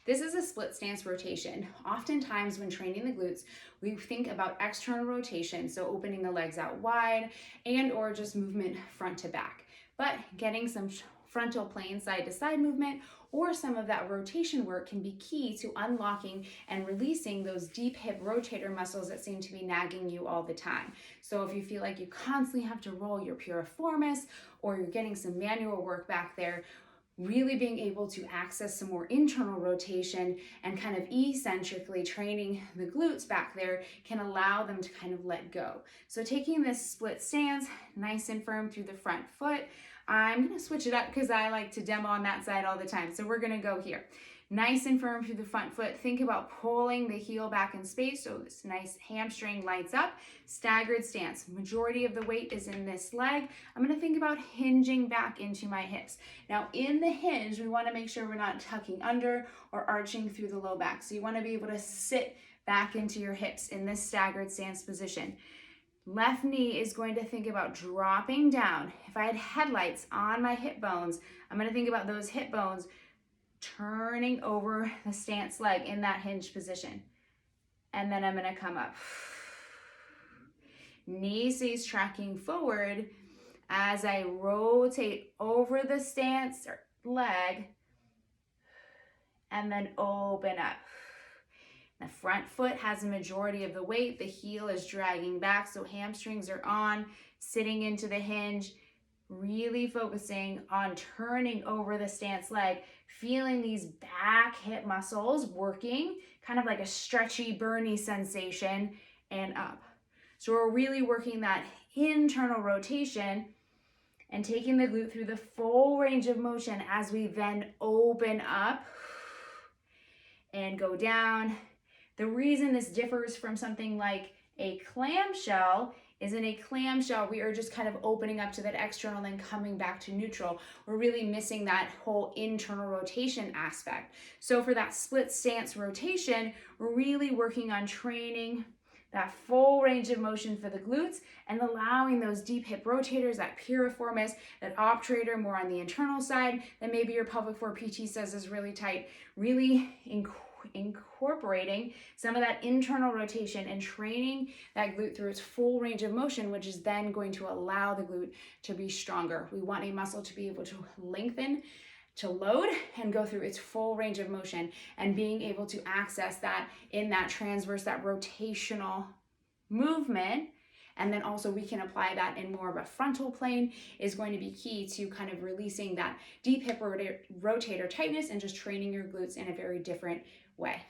This is a split stance rotation. Oftentimes when training the glutes, we think about external rotation, so opening the legs out wide and or just movement front to back. But getting some frontal plane side to side movement or some of that rotation work can be key to unlocking and releasing those deep hip rotator muscles that seem to be nagging you all the time. So if you feel like you constantly have to roll your piriformis or you're getting some manual work back there, really being able to access some more internal rotation and kind of eccentrically training the glutes back there can allow them to kind of let go. So taking this split stance, nice and firm through the front foot. I'm gonna switch it up because I like to demo on that side all the time. So we're gonna go here. Nice and firm through the front foot. Think about pulling the heel back in space so this nice hamstring lights up. Staggered stance. Majority of the weight is in this leg. I'm going to think about hinging back into my hips. Now in the hinge, we want to make sure we're not tucking under or arching through the low back. So you want to be able to sit back into your hips in this staggered stance position. Left knee is going to think about dropping down. If I had headlights on my hip bones, I'm going to think about those hip bones turning over the stance leg in that hinge position. And then I'm going to come up. Knee stays tracking forward as I rotate over the stance leg and then open up. The front foot has a majority of the weight. The heel is dragging back, so hamstrings are on, sitting into the hinge, really focusing on turning over the stance leg, feeling these back hip muscles working, kind of like a stretchy, burny sensation, and up. So we're really working that internal rotation and taking the glute through the full range of motion as we then open up and go down. The reason this differs from something like a clamshell is in a clamshell, we are just kind of opening up to that external and coming back to neutral. We're really missing that whole internal rotation aspect. So for that split stance rotation, we're really working on training that full range of motion for the glutes and allowing those deep hip rotators, that piriformis, that obturator more on the internal side, that maybe your pelvic floor PT says is really tight, really incorporating some of that internal rotation and training that glute through its full range of motion, which is then going to allow the glute to be stronger. We want a muscle to be able to lengthen, to load, and go through its full range of motion, and being able to access that in that transverse, that rotational movement. And then also we can apply that in more of a frontal plane is going to be key to kind of releasing that deep hip rotator tightness and just training your glutes in a very different way.